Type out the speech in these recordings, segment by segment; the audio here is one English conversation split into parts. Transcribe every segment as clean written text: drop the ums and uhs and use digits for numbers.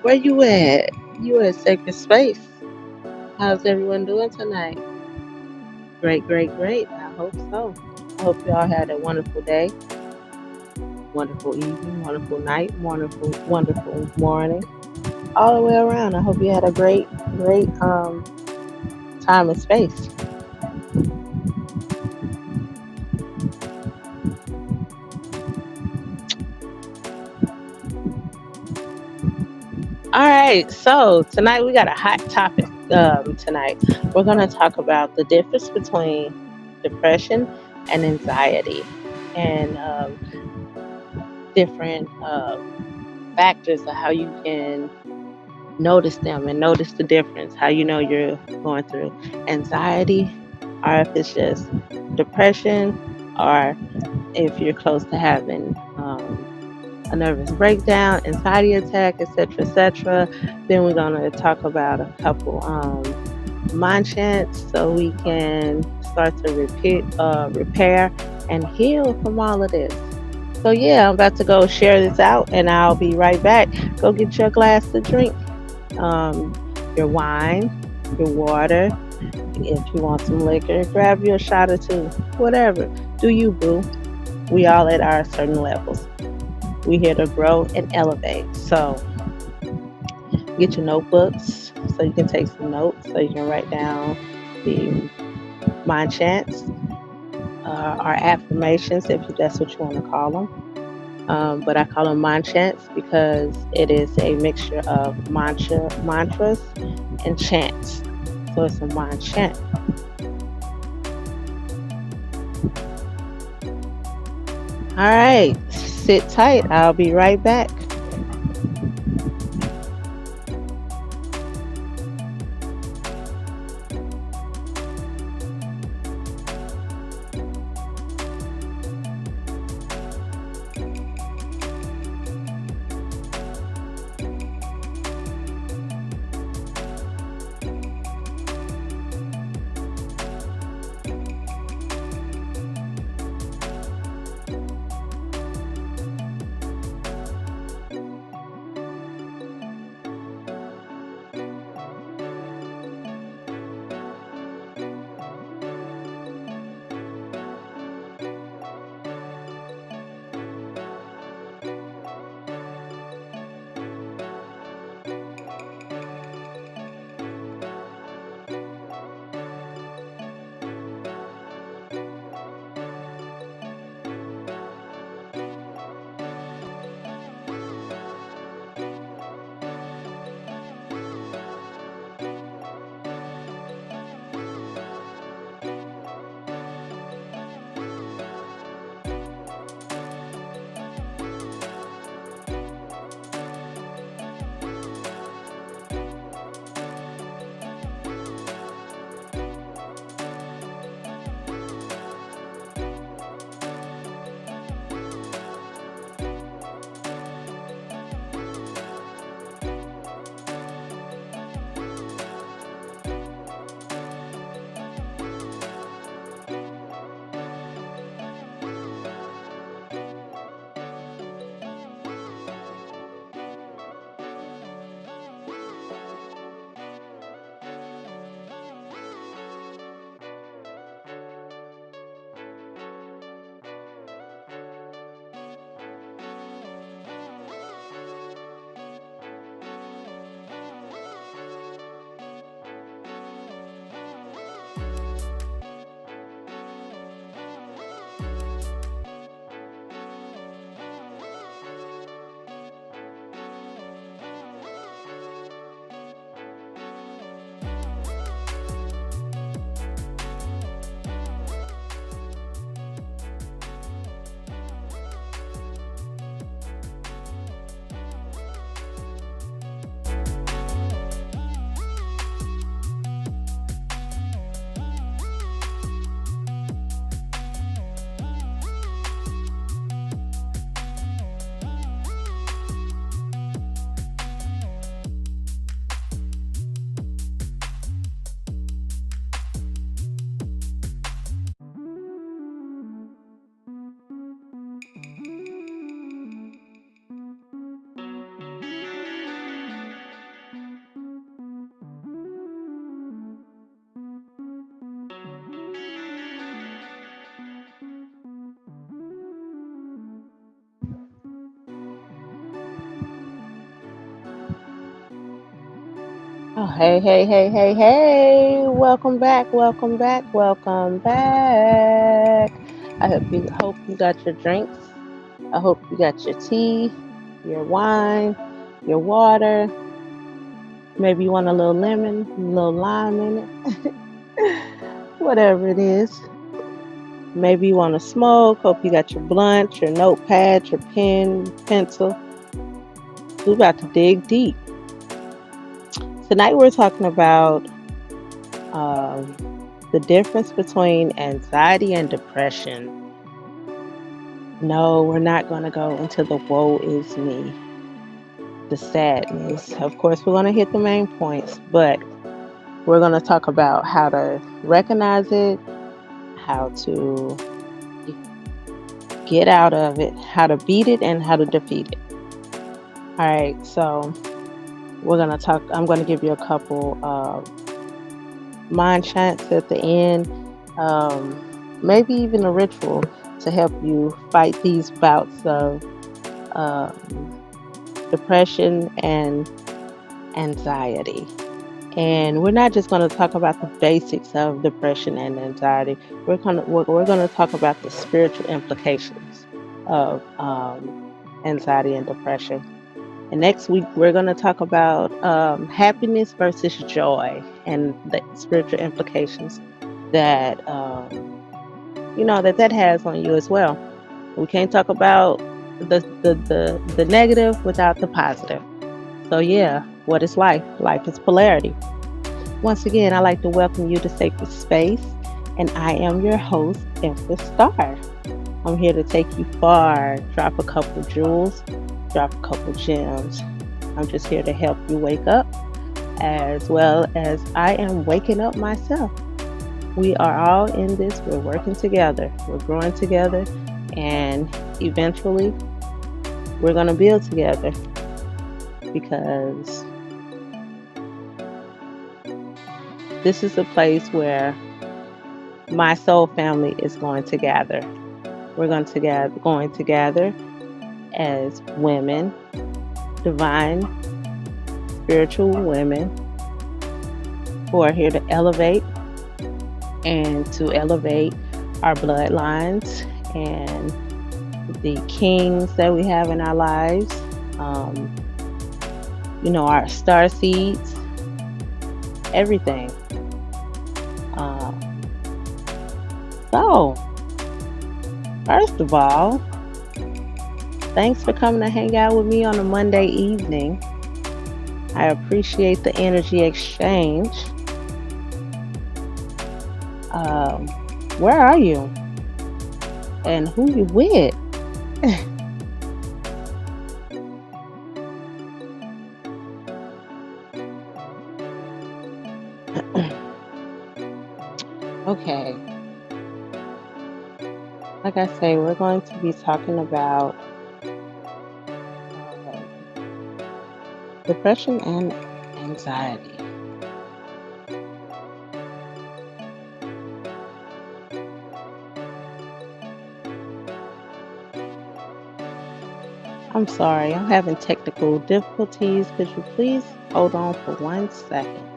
Where you at? You at Sacred Space. How's everyone doing tonight? Great, great, great. I hope so. I hope you all had a wonderful day, wonderful evening, wonderful night, wonderful, wonderful morning. All the way around. I hope you had a great, great time and space. All right, so tonight we got a hot topic. Tonight we're going to talk about the difference between depression and anxiety, and different factors of how you can notice them and notice the difference. How you know you're going through anxiety, or if it's just depression, or if you're close to having a nervous breakdown, anxiety attack, etc., etc. Then we're gonna talk about a couple mind chants so we can start to repair and heal from all of this. So yeah, I'm about to go share this out, and I'll be right back. Go get your glass to drink, um, your wine, your water. If you want some liquor, grab you a shot or two, whatever. Do you, boo? We all at our certain levels. We here to grow and elevate. So get your notebooks so you can take some notes, so you can write down the mind chants, our affirmations, if that's what you want to call them. But I call them mind chants because it is a mixture of mantras, and chants. So it's a mind chant. All right, sit tight. I'll be right back. Oh, hey, hey, hey, hey, hey. Welcome back, welcome back, welcome back. I hope you got your drinks. I hope you got your tea, your wine, your water. Maybe you want a little lemon, a little lime in it. Whatever it is. Maybe you want to smoke. Hope you got your blunt, your notepad, your pen, pencil. We're about to dig deep. Tonight we're talking about um, the difference between anxiety and depression. No, we're not going to go into the woe is me, the sadness. Of course, we're going to hit the main points, but we're going to talk about how to recognize it, how to get out of it, how to beat it, and how to defeat it. All right, so we're going to talk. I'm going to give you a couple mind chants at the end, um, maybe even a ritual to help you fight these bouts of um, depression and anxiety. And we're not just going to talk about the basics of depression and anxiety. We're going to talk about the spiritual implications of anxiety and depression. And next week we're going to talk about happiness versus joy and the spiritual implications that that has on you as well. We can't talk about the negative without the positive. So yeah, what is life? Life is polarity. Once again, I'd like to welcome you to Sacred Space, and I am your host, Empress Star. I'm here to take you far, drop a couple jewels, drop a couple gems. I'm just here to help you wake up as well as I am waking up myself. We are all in this, we're working together, we're growing together, and eventually we're going to build together because this is a place where my soul family is going to gather. We're going to gather as women, divine, spiritual women who are here to elevate and to elevate our bloodlines and the kings that we have in our lives. Um, our star seeds, everything. Uh, so, first of all, thanks for coming to hang out with me on a Monday evening. I appreciate the energy exchange. Um, where are you? And who you with? Okay. Like I say, we're going to be talking about uh, depression and anxiety. I'm sorry, I'm having technical difficulties. Could you please hold on for 1 second?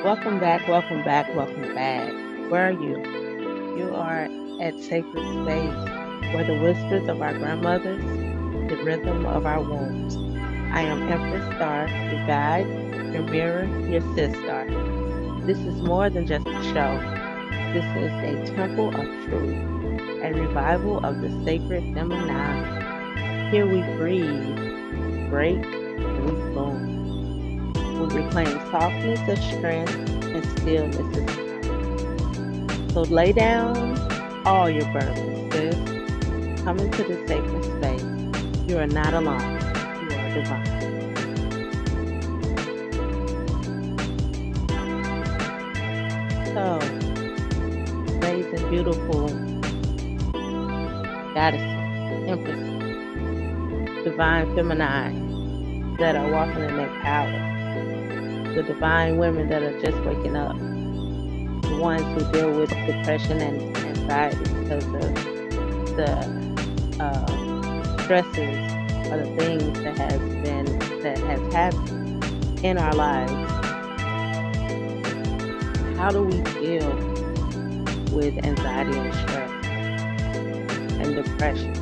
Welcome back, welcome back, welcome back. Where are you? You are at Sacred Space, where the whispers of our grandmothers, the rhythm of our wombs. I am Empress Star, your guide, your mirror, your sister. This is more than just a show. This is a temple of truth, a revival of the sacred feminine. Here we breathe, break, and we bloom. We reclaim softness as strength and stillness as power. So lay down all your burdens, sis. Come into this sacred space. You are not alone. You are divine. So, amazing, beautiful goddesses, empresses, divine feminine that are walking in their power, the divine women that are just waking up, the ones who deal with depression and anxiety because of the stresses or the things that has happened in our lives. How do we deal with anxiety and stress and depression?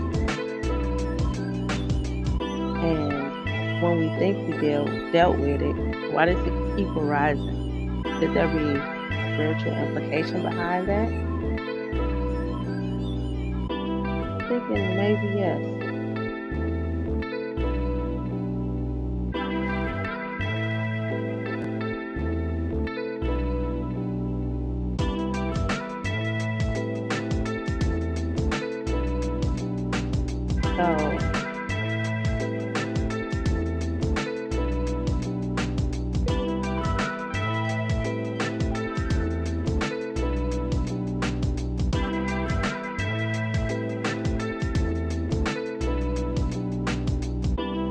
And when we think we dealt with it, why does it keep arising? Could there be spiritual implication behind that? I'm thinking maybe yes. So,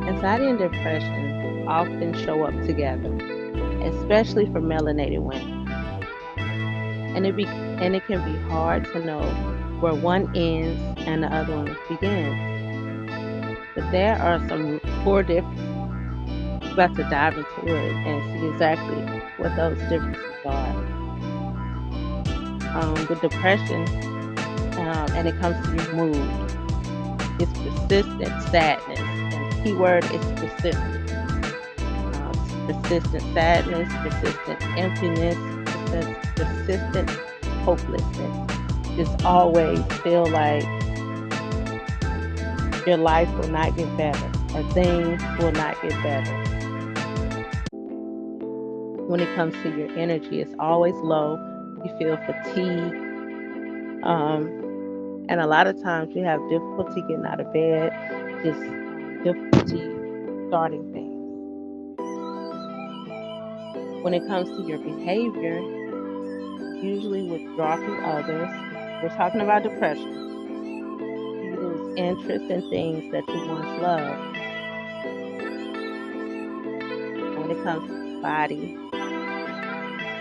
anxiety and depression often show up together, especially for melanated women. And it can be hard to know where one ends and the other one begins. But there are some core differences. We're about to dive into it and see exactly what those differences are. With depression, and it comes to your mood, it's persistent sadness, and the key word is persistent. Persistent sadness, persistent emptiness, persistent hopelessness. Just always feel like your life will not get better, or things will not get better. When it comes to your energy, it's always low. You feel fatigue. And a lot of times you have difficulty getting out of bed, just difficulty starting things. When it comes to your behavior, usually withdraw from others. We're talking about depression. You lose interest in things that you once loved. When it comes to the body,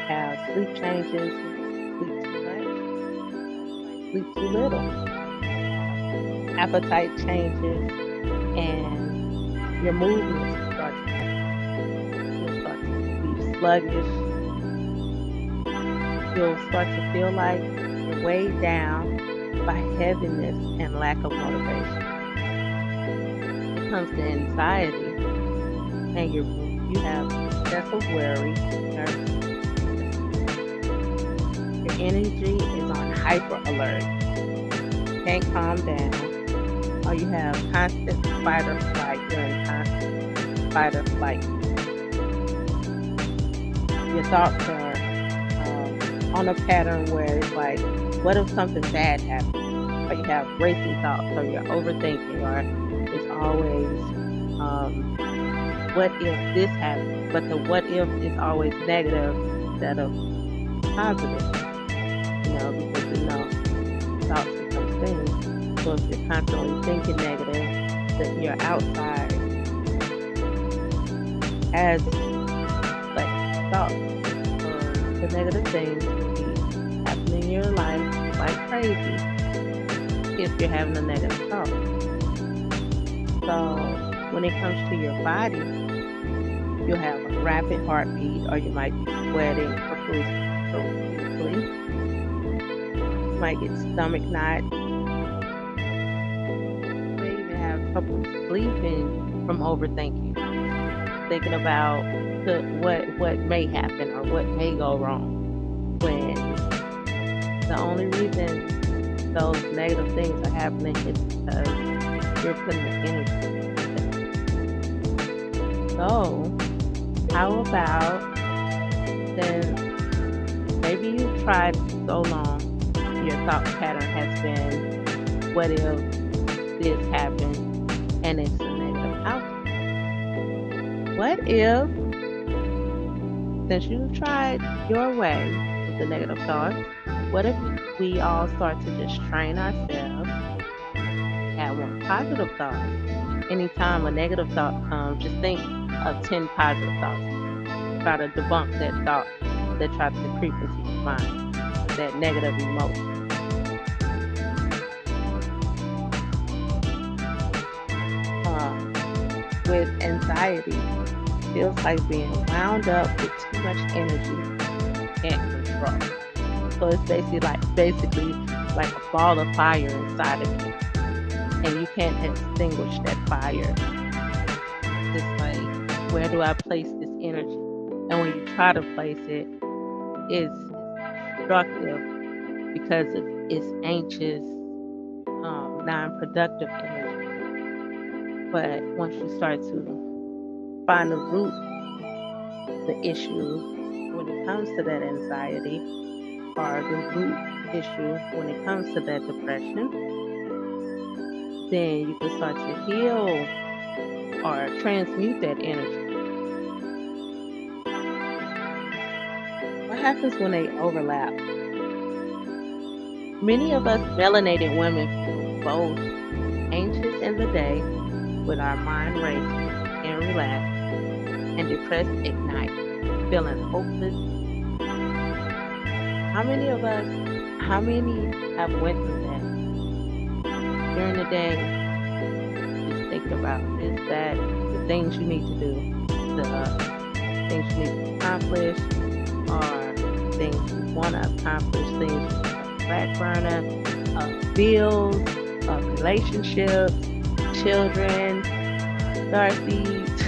have sleep changes, sleep too much, sleep too little, appetite changes, and your movements will start to change. You'll start to be sluggish. You'll start to feel like you're weighed down by heaviness and lack of motivation. When it comes to anxiety, and you have excessive worry, nervousness. Your energy is on hyper alert. You can't calm down, or you have constant fight or flight. You're in constant fight or flight. Your thoughts are on a pattern where it's like, what if something bad happens? Or you have racing thoughts, or you're overthinking, or it's always, what if this happens? But the what if is always negative instead of positive. Because thoughts become things. So if you're constantly thinking negative, that your outside has like thoughts. The negative things will be happening in your life like crazy if you're having a negative thought. So when it comes to your body, you'll have a rapid heartbeat, or you might be sweating profusely. You might get stomach knots. You may even have trouble sleeping from overthinking. thinking about what may happen or what may go wrong, when the only reason those negative things are happening is because you're putting the energy into it. So how about, since maybe you've tried so long, your thought pattern has been, what if this happened, and it's a negative outcome? What if, since you've tried your way with the negative thoughts, what if we all start to just train ourselves, have more positive thoughts? Anytime a negative thought comes, just think of 10 positive thoughts. Try to debunk that thought that tries to creep into your mind, that negative emotion. With anxiety, feels like being wound up with too much energy you can't control. So it's basically like a ball of fire inside of you, and you can't extinguish that fire. It's like, where do I place this energy? And when you try to place it, it's destructive because it's anxious, non-productive energy. But once you start to find the root, the issue when it comes to that anxiety, or the root issue when it comes to that depression, then you can start to heal or transmute that energy. What happens when they overlap? Many of us melanated women feel both anxious in the day, with our mind racing and relaxed, and depressed at night, feeling hopeless. How many have went through that? During the day, just thinking about this, that, the things you need to do, the things you need to accomplish, or things you want to accomplish, things you put on the back burner, bills, relationships, children, star seeds.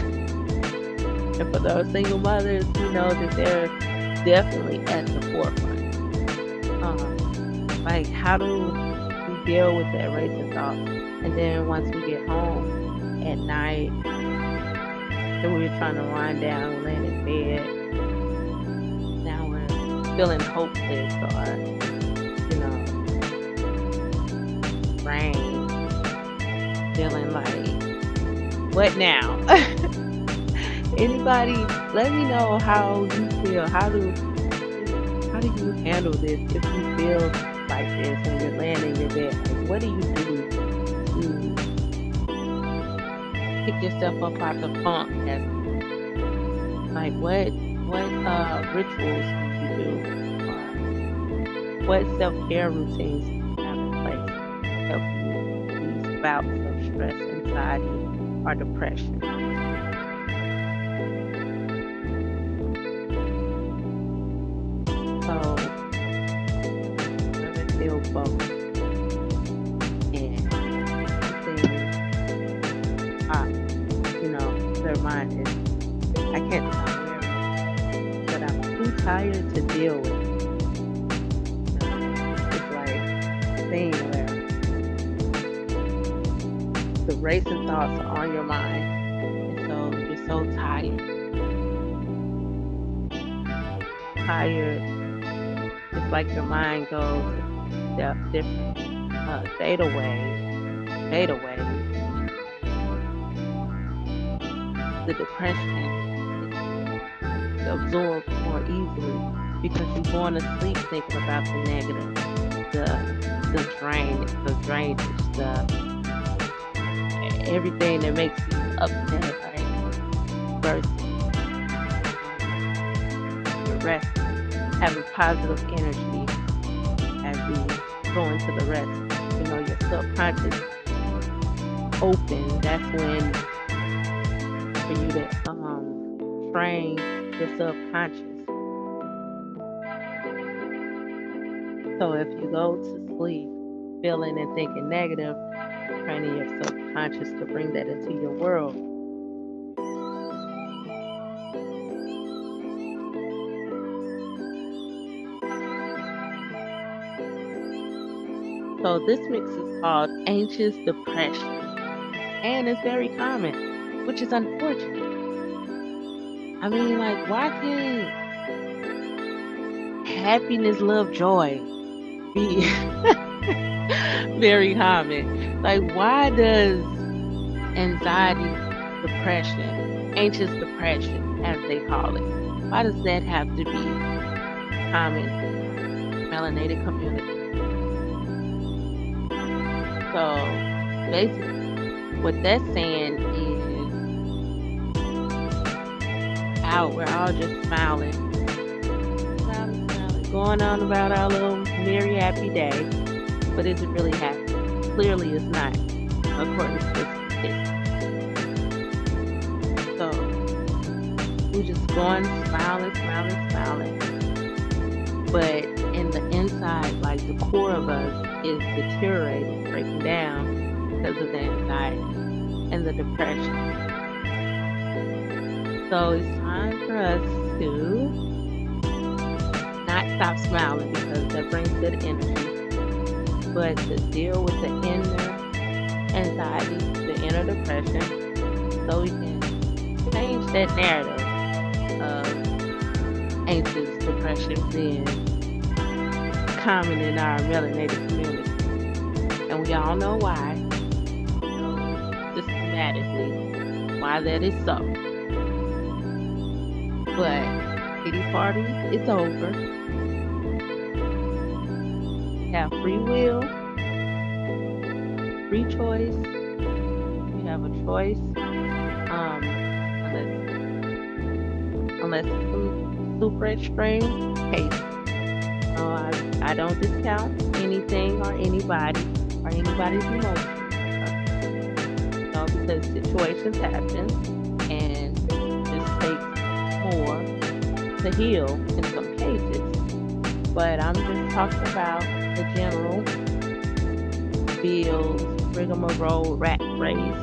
And for those single mothers, who know that they're definitely at the forefront. Like, how do we deal with that racing thought? And then once we get home at night, and we're trying to wind down, we're laying in bed, now we're feeling hopeless, or, drained, feeling like, what now? Anybody, let me know how you feel. How do you handle this if you feel like this when you're laying in your bed? Like, what do you do to pick yourself up out the funk? Like, what rituals do you do? Or what self-care routines do you have in place to help you with these bouts of stress, anxiety, or depression? So women feel both, and their mind is, I can't tell where, but I'm too tired to deal with it. It's like a thing where the racing thoughts are on your mind, and so you're so tired. It's like your mind goes different theta waves. The depression is absorbed more easily because you're going to sleep thinking about the negative, the drainage, everything that makes you upset, right? Versus the rest, having positive energy as you go into the rest. Your subconscious open. That's when, for you to train your subconscious. So if you go to sleep feeling and thinking negative, training your subconscious to bring that into your world. So this mix is called anxious depression, and it's very common, which is unfortunate. I mean, like, why can't happiness, love, joy be very common? Like, why does anxiety, depression, anxious depression, as they call it, why does that have to be common in the melanated community? So basically, what that's saying is, we're all just smiling, smiling, smiling, going on about our little merry, happy day, but is it really happy? Clearly, it's not, according to this statistic. So we're just going, smiling, smiling, smiling, but in the inside, like the core of us is deteriorating, breaking down because of the anxiety and the depression. So it's time for us to not stop smiling, because that brings good energy, but to deal with the inner anxiety, the inner depression, so we can change that narrative of anxious depression being common in our melanated community. And we all know why, systematically, why that is so. But pity party is over. We have free will, free choice. We have a choice, unless it's some super extreme case. I don't discount anything or anybody's emotions. Because situations happen, and it just takes more to heal in some cases. But I'm just talking about the general bills, rigmarole, rat race,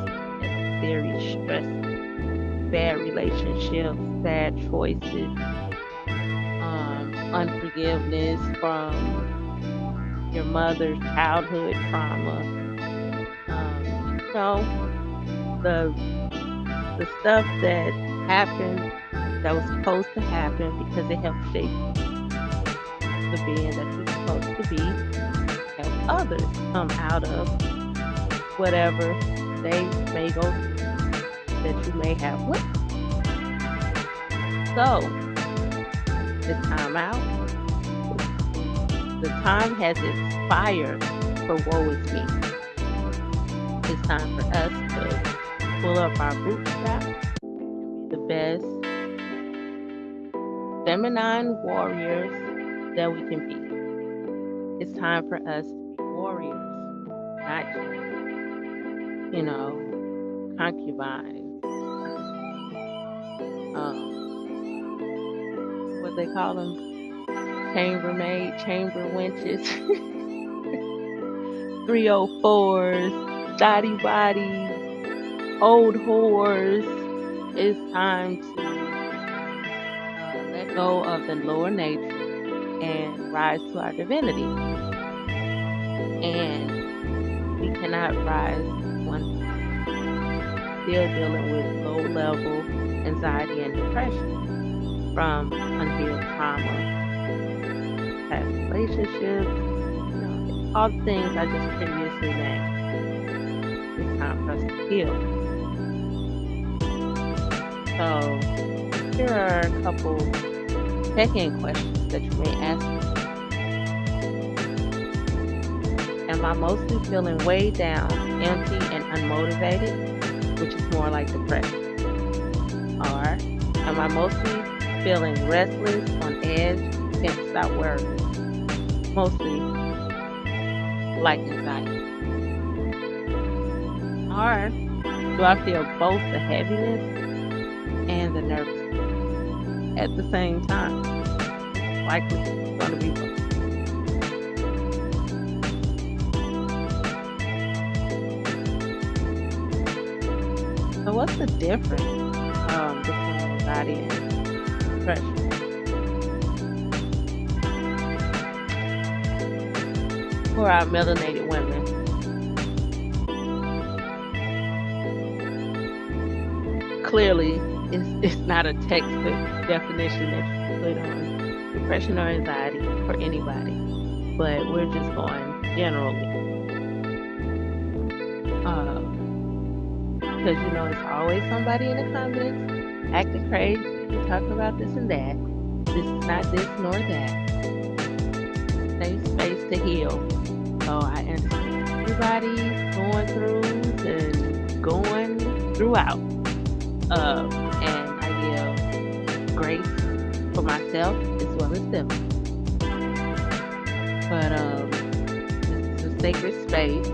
very stressful, bad relationships, bad choices, unforgiveness from your mother's childhood trauma, the stuff that happened, that was supposed to happen because it helped shape the being that you're supposed to be, help others come out of whatever they may go through that you may have went. So it's time out. The time has expired for woe is me. It's time for us to pull up our bootstraps and be the best feminine warriors that we can be. It's time for us to be warriors, not just, concubines. What they call them? Chambermaid, chamber wenches, 304s, dotty bodies, old whores. It's time to let go of the lower nature and rise to our divinity. And we cannot rise one still dealing with low level anxiety and depression from unhealed trauma, past relationships, all the things I just previously named. It's time for us to heal. So here are a couple check-in questions that you may ask. Am I mostly feeling weighed down, empty, and unmotivated, which is more like depression? Or am I mostly feeling restless, on edge, can't stop worrying? Mostly like anxiety. Or do I feel both the heaviness and the nervousness at the same time? Likely it's going to be both. So what's the difference between anxiety and depression? for our melanated women. Clearly, it's not a textbook definition that you put on depression or anxiety for anybody, but we're just going generally. Because it's always somebody in the comments acting crazy, talking about this and that. This is not this nor that. Safe space to heal. So I understand everybody's going through and going throughout. And I give grace for myself as well as them. But this is a sacred space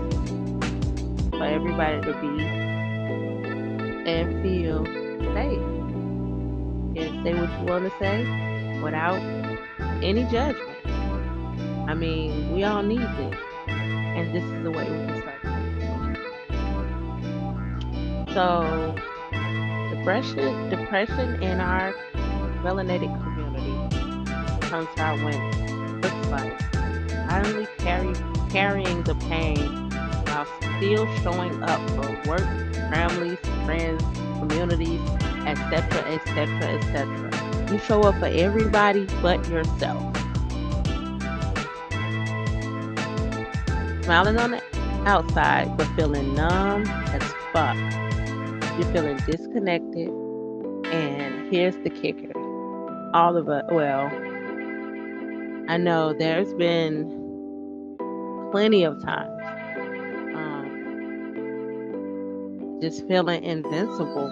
for everybody to be and feel safe. And say what you want to say without any judgment. I mean, we all need this. And this is the way we can start. So, depression in our melanated community comes to our women. Looks like silently carrying the pain while still showing up for work, families, friends, communities, etc., etc., etc. You show up for everybody but yourself. Smiling on the outside, but feeling numb as fuck. You're feeling disconnected, and here's the kicker. All of us, well, I know there's been plenty of times just feeling invincible.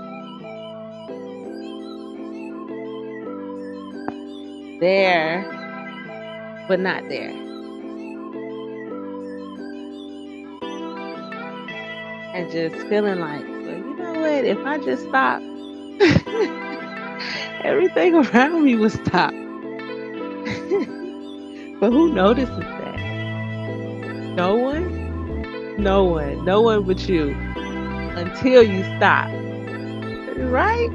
There, but not there. And just feeling like, well, you know what, if I just stop, everything around me will stop. But who notices that? No one? No one. No one but you. Until you stop. Right?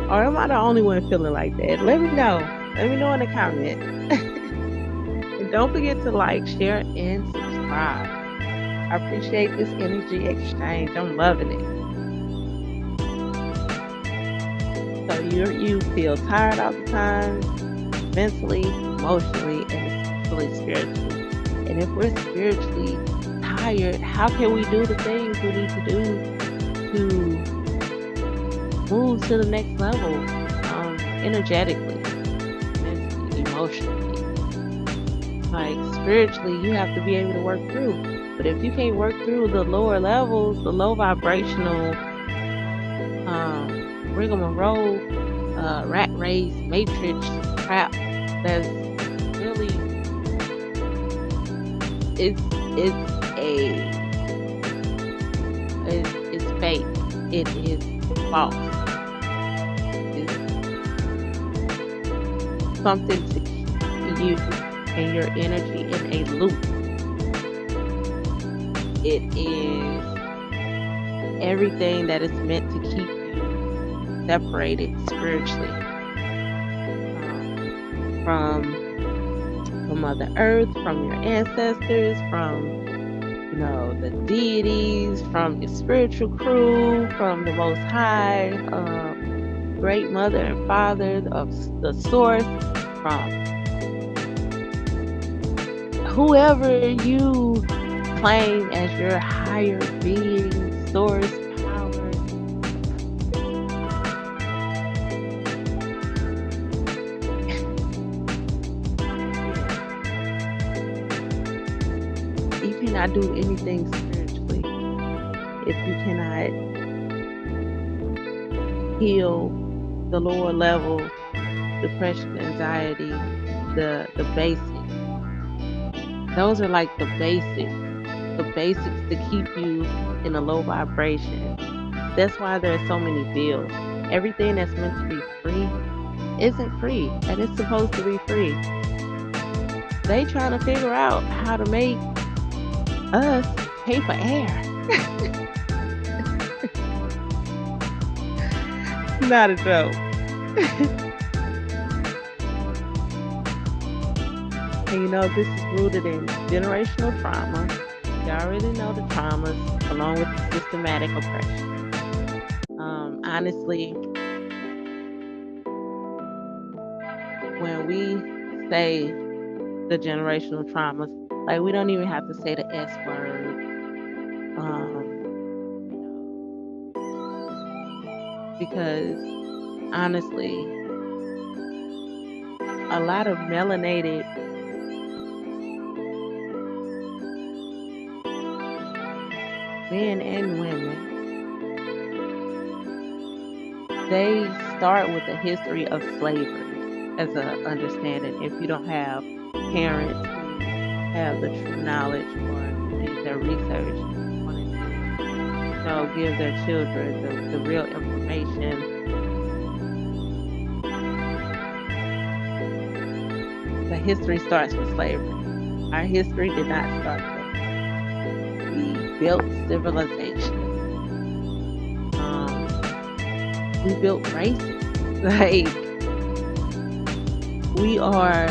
Or am I the only one feeling like that? Let me know. Let me know in the comments. And don't forget to like, share, and subscribe. I appreciate this energy exchange. I'm loving it. So you feel tired all the time, mentally, emotionally, and spiritually. And if we're spiritually tired, how can we do the things we need to do to move to the next level, energetically, mentally, emotionally? Like spiritually, you have to be able to work through. But if you can't work through the lower levels, the low vibrational rigmarole, rat race, matrix crap, that's really it's fake. It is false. It's something to keep you and your energy in a loop. It is everything that is meant to keep you separated spiritually from Mother Earth, from your ancestors, from the deities, from your spiritual crew, from the Most High, Great Mother and Father of the Source, from whoever you claim as your higher being, source, power. You cannot do anything spiritually if you cannot heal the lower level depression, anxiety, the basics. Those are like the basics to keep you in a low vibration. That's why there are so many bills. Everything that's meant to be free isn't free, and it's supposed to be free. They trying to figure out how to make us pay for air. Not a joke. And this is rooted in generational trauma. You already know the traumas along with the systematic oppression. Honestly, when we say the generational traumas, like we don't even have to say the S word. Because honestly, a lot of melanated men and women, they start with a history of slavery as an understanding. If you don't have parents who have the true knowledge or did their research, wanted to give their children the real information. The history starts with slavery. Our history did not start there. We built civilization. We built races. Like, we are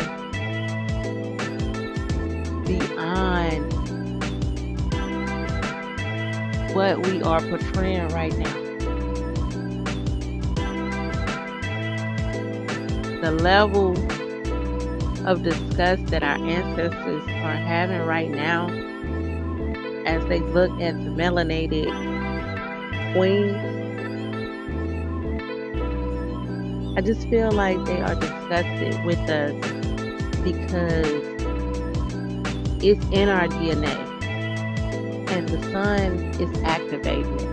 beyond what we are portraying right now. The level of disgust that our ancestors are having right now as they look at the melanated queens, I just feel like they are disgusted with us because it's in our DNA and the sun is activating it.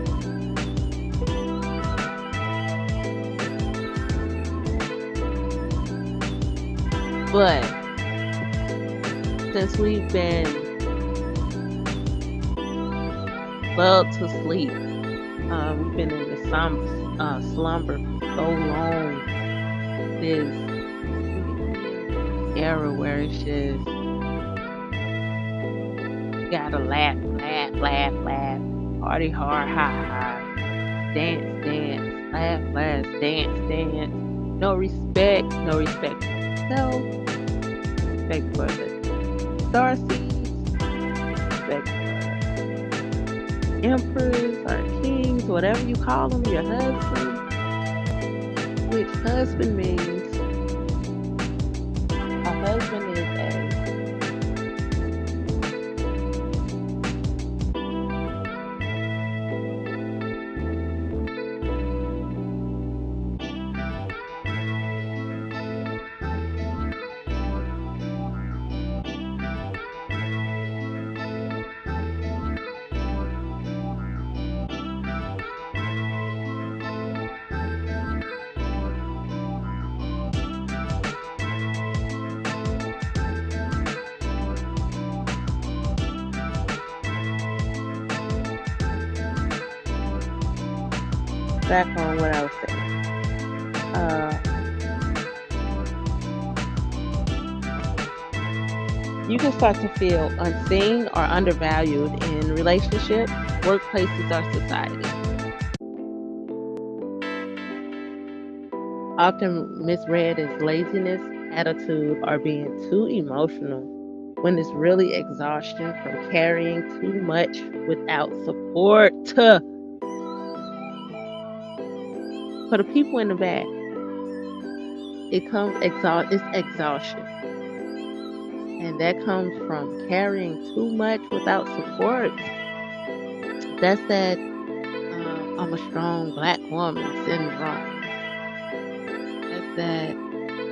But since we've been lulled to sleep, we've been in this slumber for so long. This era where it's just gotta laugh, party hard, high, dance, laugh, dance. No respect for yourself, respect for the star seeds, respect for Empress or kings, whatever you call them, your husband. Which husband means a husband is back on what I was saying. You can start to feel unseen or undervalued in relationships, workplaces, or society. Often misread as laziness, attitude, or being too emotional, when it's really exhaustion from carrying too much without support. For the people in the back, it's exhaustion. And that comes from carrying too much without support. That's that I'm a strong black woman syndrome. That's that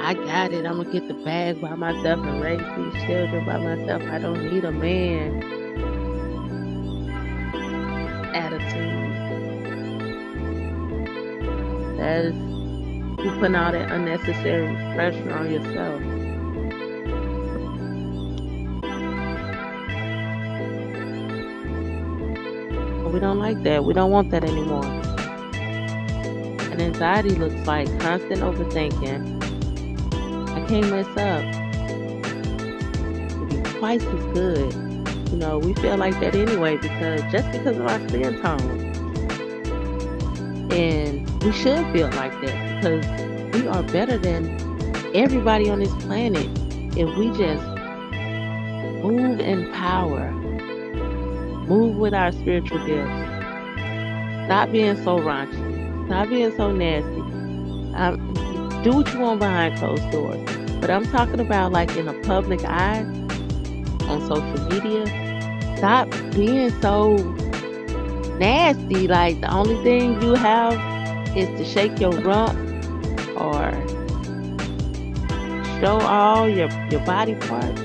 I got it, I'm gonna get the bag by myself and raise these children by myself. I don't need a man attitude. That's you putting all that unnecessary pressure on yourself. But we don't like that. We don't want that anymore. And anxiety looks like constant overthinking. I can't mess up. It'll be twice as good. We feel like that anyway because of our skin tone. And we should feel like that because we are better than everybody on this planet if we just Move in power. Move with our spiritual gifts. Stop being so raunchy. Stop being so nasty. Do what you want behind closed doors. But I'm talking about like in a public eye on social media. Stop being so nasty. Like the only thing you have is to shake your rump or show all your body parts.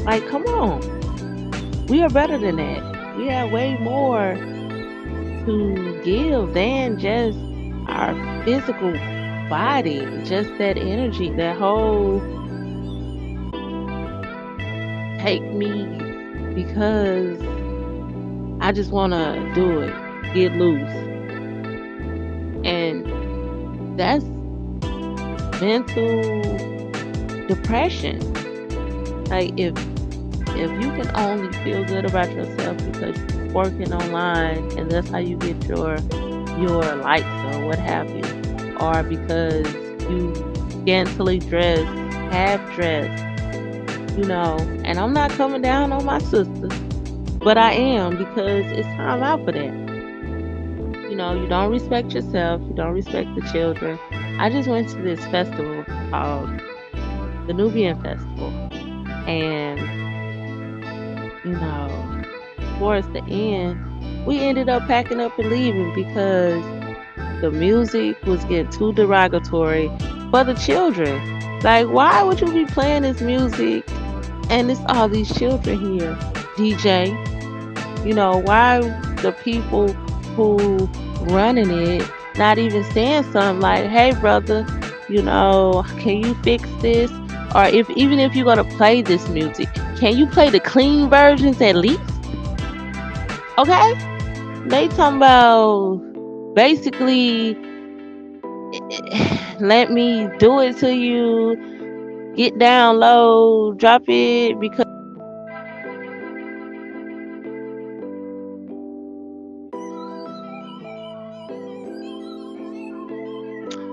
Like, come on. We are better than that. We have way more to give than just our physical body, just that energy, that whole take me because I just want to do it, get loose. And that's mental depression. Like if you can only feel good about yourself because you're working online and that's how you get your likes or what have you, or because you scantily dress, half dressed, and I'm not coming down on my sisters, but I am because it's time out for that. You don't respect yourself, you don't respect the children. I just went to this festival called the Nubian Festival, and towards the end, we ended up packing up and leaving because the music was getting too derogatory for the children. Like, why would you be playing this music and it's all these children here, DJ? Why the people who running it not even saying something like, hey brother, can you fix this? Or even if you're gonna play this music, can you play the clean versions at least? Okay? They talking about basically let me do it to you, get down low, drop it because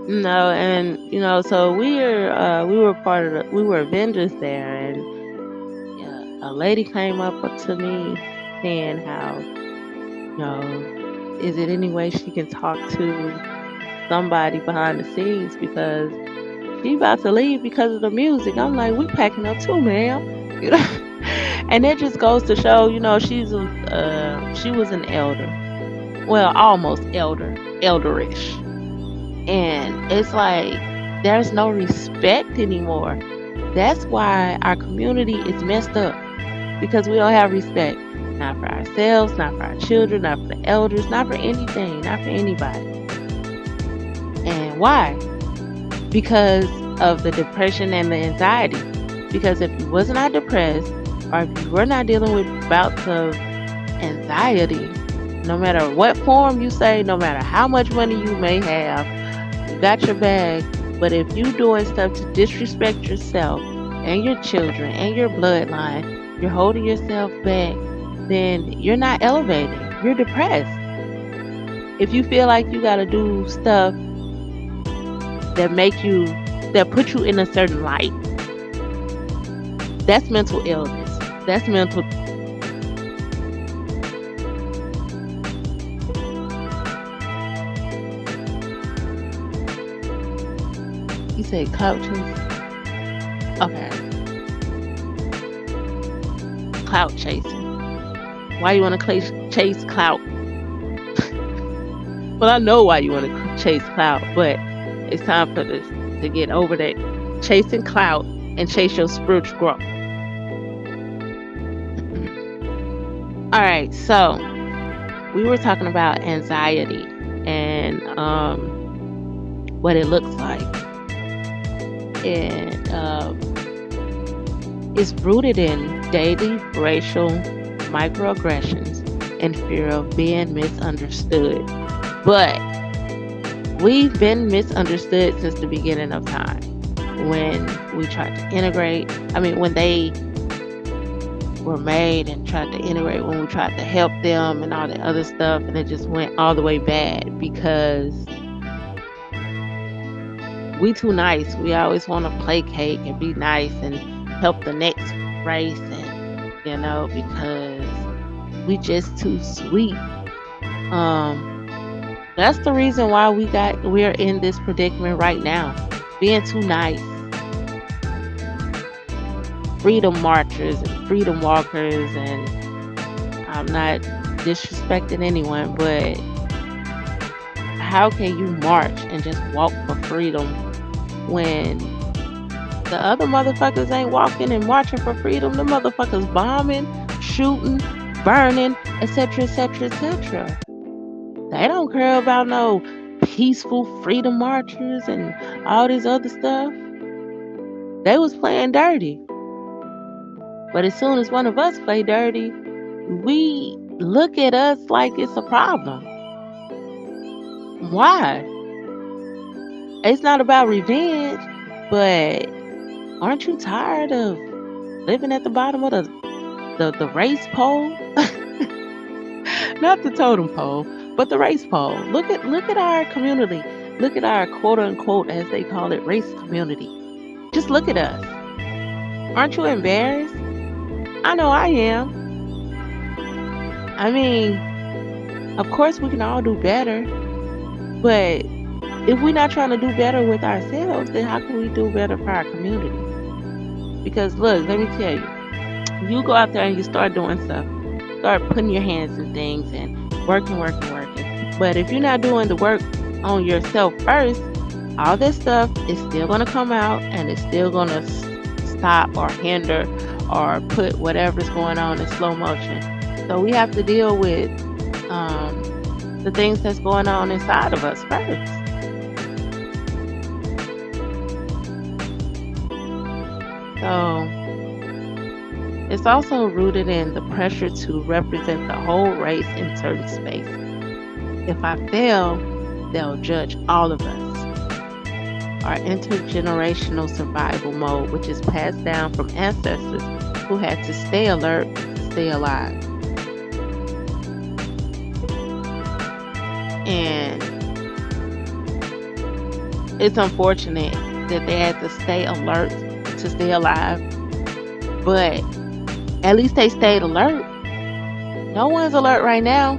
and so we were vendors there, and a lady came up to me saying how is it any way she can talk to somebody behind the scenes because she about to leave because of the music. I'm like, we packing up too, ma'am. And it just goes to show, she was an elder, well, almost elderish. And it's like, there's no respect anymore. That's why our community is messed up, because we don't have respect. Not for ourselves, not for our children, not for the elders, not for anything, not for anybody. And why? Because of the depression and the anxiety. Because if you was not depressed, or if you were not dealing with bouts of anxiety, no matter what form you say, no matter how much money you may have, you got your bag. But if you doing stuff to disrespect yourself and your children and your bloodline, you're holding yourself back, then you're not elevating. You're depressed. If you feel like you got to do stuff that put you in a certain light, that's mental illness. That's mental. You say clout chasing? Okay. Clout chasing. Why you want to chase clout? Well, I know why you want to chase clout, but it's time for this to get over that chasing clout and chase your spiritual growth. All right, so we were talking about anxiety and what it looks like, and it's rooted in daily racial microaggressions and fear of being misunderstood. But we've been misunderstood since the beginning of time. When we tried to integrate, when they were made and tried to integrate, when we tried to help them and all that other stuff, and it just went all the way bad because we too nice. We always want to placate and be nice and help the next race because we just too sweet. That's the reason why we're in this predicament right now. Being too nice. Freedom marchers and freedom walkers, and I'm not disrespecting anyone, but how can you march and just walk for freedom when the other motherfuckers ain't walking and marching for freedom? The motherfuckers bombing, shooting, burning, etc., etc., etc. They don't care about no peaceful freedom marchers and all this other stuff. They was playing dirty. But as soon as one of us play dirty, we look at us like it's a problem. Why? It's not about revenge, but aren't you tired of living at the bottom of the race pole? Not the totem pole, but the race pole. Look at our community. Look at our quote unquote, as they call it, race community. Just look at us. Aren't you embarrassed? I know I am. I mean, of course we can all do better, but if we're not trying to do better with ourselves, then how can we do better for our community? Because look, let me tell you go out there and you start doing stuff, start putting your hands in things and working. But if you're not doing the work on yourself first, all this stuff is still going to come out and it's still going to stop or hinder or put whatever's going on in slow motion. So we have to deal with the things that's going on inside of us first. So it's also rooted in the pressure to represent the whole race in certain space. If I fail, they'll judge all of us. Our intergenerational survival mode, which is passed down from ancestors who had to stay alert to stay alive. And it's unfortunate that they had to stay alert to stay alive, but at least they stayed alert. No one's alert right now.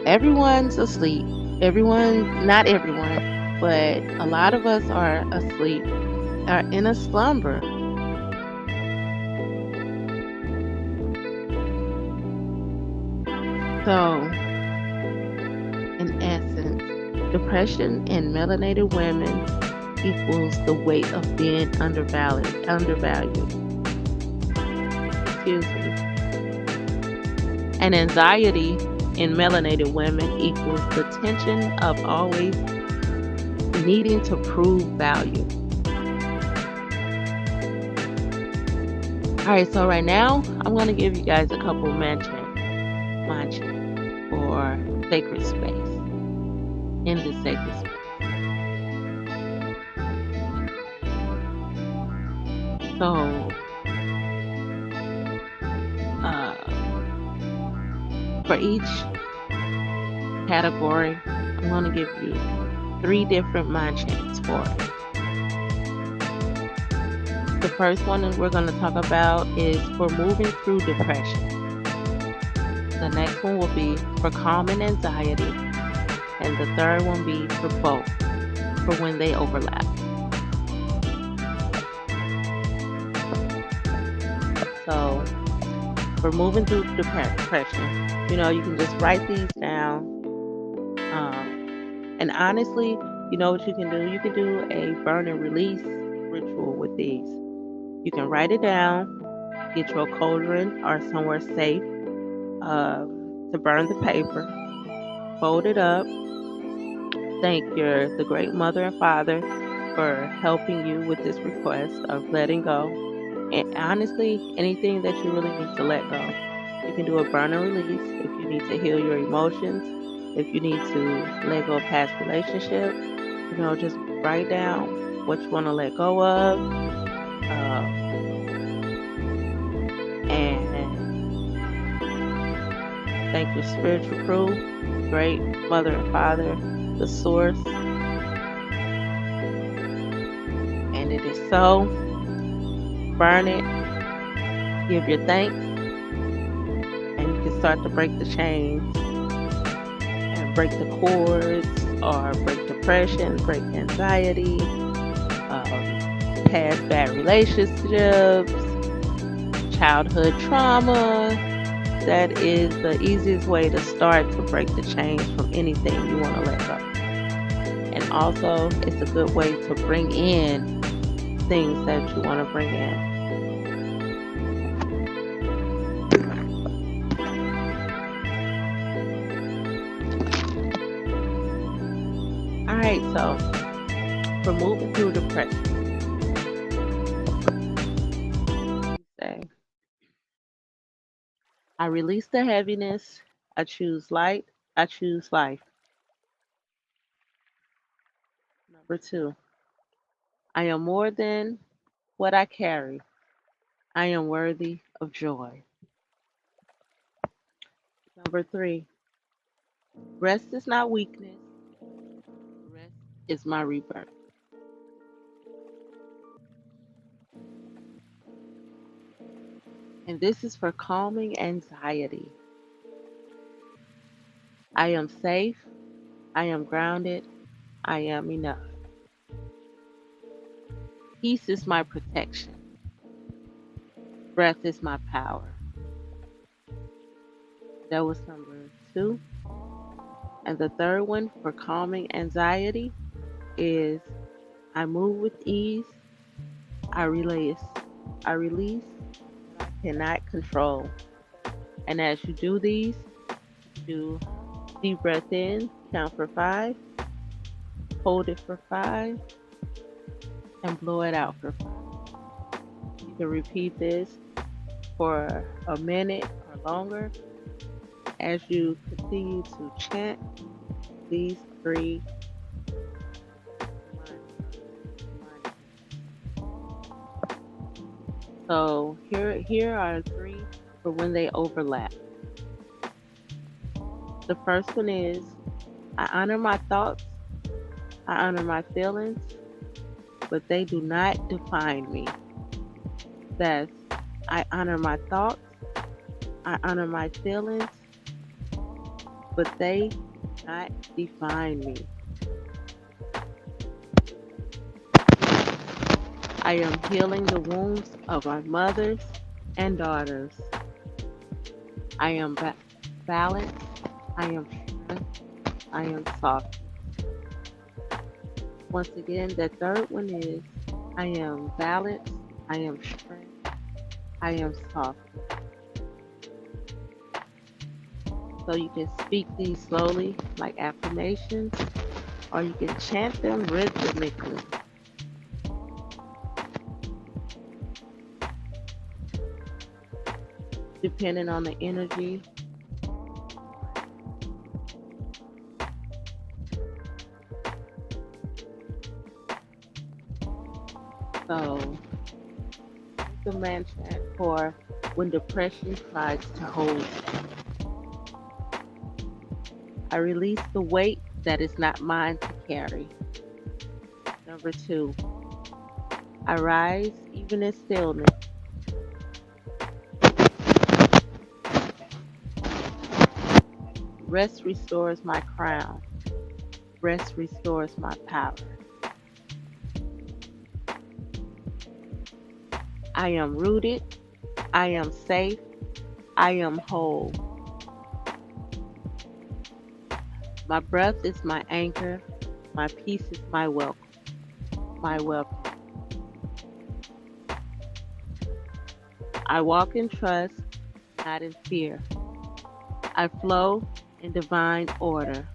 Everyone's asleep. Not everyone, but a lot of us are asleep, are in a slumber. So, in essence, depression in melanated women equals the weight of being undervalued. Excuse me. And anxiety in melanated women equals the tension of always needing to prove value. Alright, so right now I'm going to give you guys a couple mantra or sacred space in the sacred space. So for each category, I'm going to give you 3 different mind chants for it. The first one that we're going to talk about is for moving through depression. The next one will be for calming anxiety. And the third one will be for both, for when they overlap. So, for moving through depression, you can just write these down. And honestly, you know what you can do? You can do a burn and release ritual with these. You can write it down, get your cauldron or somewhere safe to burn the paper, fold it up, thank the great mother and father for helping you with this request of letting go. And honestly, anything that you really need to let go. You can do a burn and release if you need to heal your emotions, if you need to let go of past relationships. Just write down what you want to let go of. And thank your spiritual crew, great mother and father, the source. And it is so. Burn it. Give your thanks. start to break the chains and break the cords or break depression, break anxiety, past bad relationships, childhood trauma. That is the easiest way to start to break the chains from anything you want to let go. And also, it's a good way to bring in things that you want to bring in. All right, so for moving through depression, say, I release the heaviness. I choose light. I choose life. Number two, I am more than what I carry. I am worthy of joy. Number three, rest is not weakness. Rest is my rebirth. And this is for calming anxiety. I am safe. I am grounded. I am enough. Peace is my protection. Breath is my power. That was number two. And the third one for calming anxiety is I move with ease. I release. I release what I cannot control. And as you do these, do deep breath in, count for 5, hold it for 5, and blow it out for 5. You can repeat this for a minute or longer as you continue to chant these 3 mantras. So here are 3 for when they overlap. The first one is I honor my thoughts, I honor my feelings, but they do not define me. That's I honor my thoughts, I honor my feelings, but they do not define me. I am healing the wounds of my mothers and daughters. I am balanced. I am strength. I am soft. Once again, the third one is I am balanced. I am strength. I am soft. So you can speak these slowly like affirmations, or you can chant them rhythmically. Depending on the energy. So the mantra for when depression tries to hold you. I release the weight that is not mine to carry. Number 2, I rise even in stillness. Rest restores my crown. Rest restores my power. I am rooted. I am safe. I am whole. My breath is my anchor. My peace is my welcome. My weapon. I walk in trust, not in fear. I flow in divine order.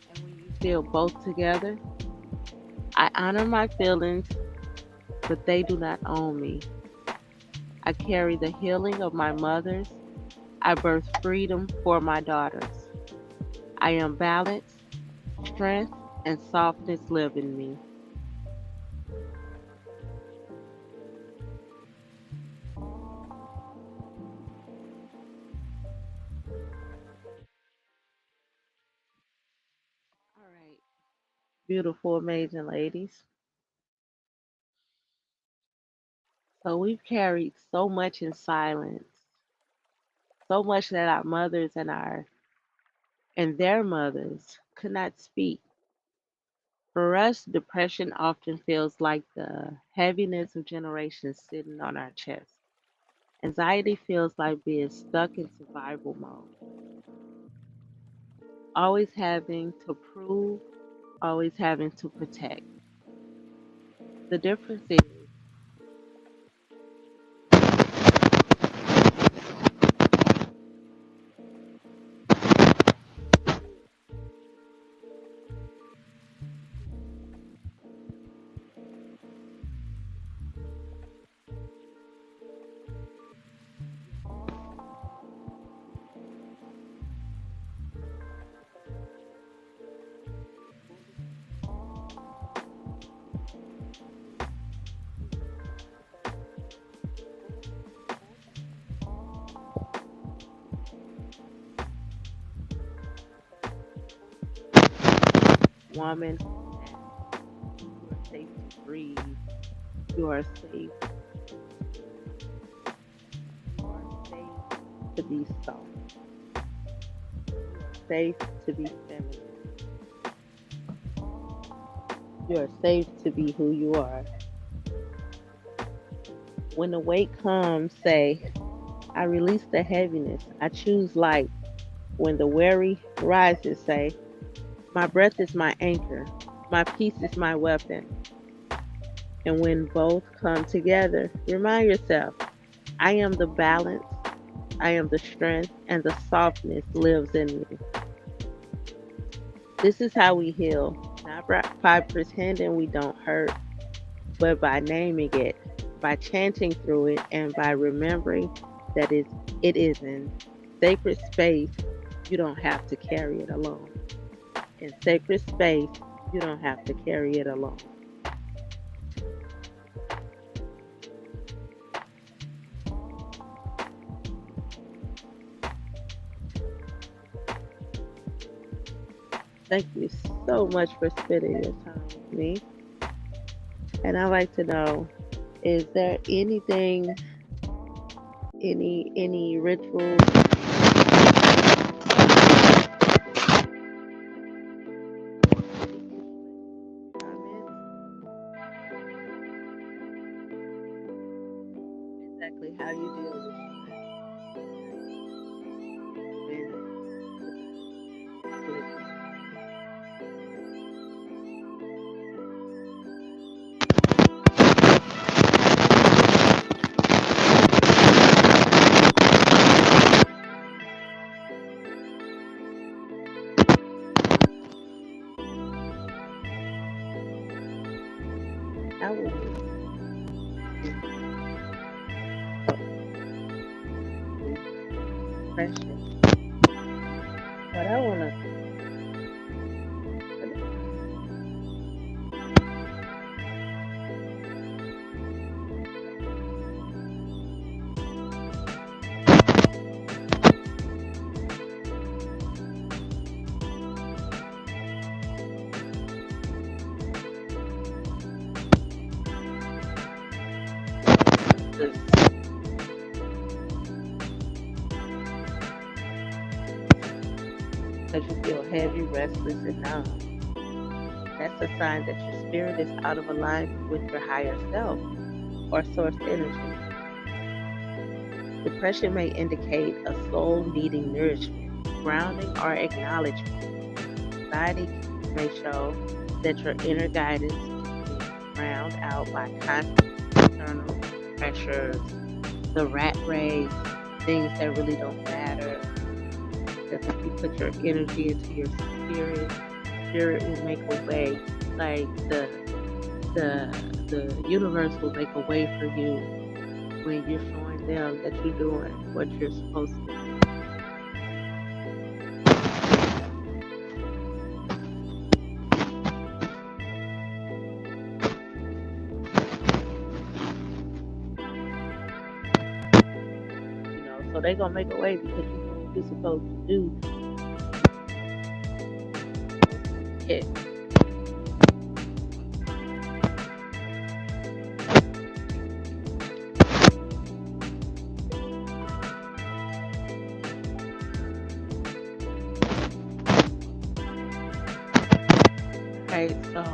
And when you feel both together, I honor my feelings, but they do not own me. I carry the healing of my mothers. I birth freedom for my daughters. I am balanced, strength, and softness live in me. All right, beautiful, amazing ladies. So we've carried so much in silence, so much that our mothers and their mothers could not speak. For us, depression often feels like the heaviness of generations sitting on our chest. Anxiety feels like being stuck in survival mode, always having to prove, always having to protect. The difference is woman, you are safe to breathe, you are safe, you are safe to be soft, you are safe to be feminine, you are safe to be who you are. When the weight comes, say, I release the heaviness, I choose light. When the weary rises, say, my breath is my anchor, my peace is my weapon. And when both come together, remind yourself, I am the balance, I am the strength, and the softness lives in me. This is how we heal, not by pretending we don't hurt, but by naming it, by chanting through it, and by remembering that it is in sacred space. You don't have to carry it alone. In sacred space, you don't have to carry it alone. Thank you so much for spending your time with me. And I'd like to know, is there anything, any rituals, comments, exactly how you deal with when I was depression. But I wanna because you feel heavy, restless, and numb. That's a sign that your spirit is out of alignment with your higher self or source energy. Depression may indicate a soul needing nourishment, grounding, or acknowledgement. Anxiety may show that your inner guidance is being drowned out by constant external pressures, the rat race, things that really don't matter. Because if you put your energy into your spirit, spirit will make a way. Like the universe will make a way for you when you're showing them that you're doing what you're supposed to do. So they're gonna make a way because you know what you're supposed to do. Yeah. Okay, so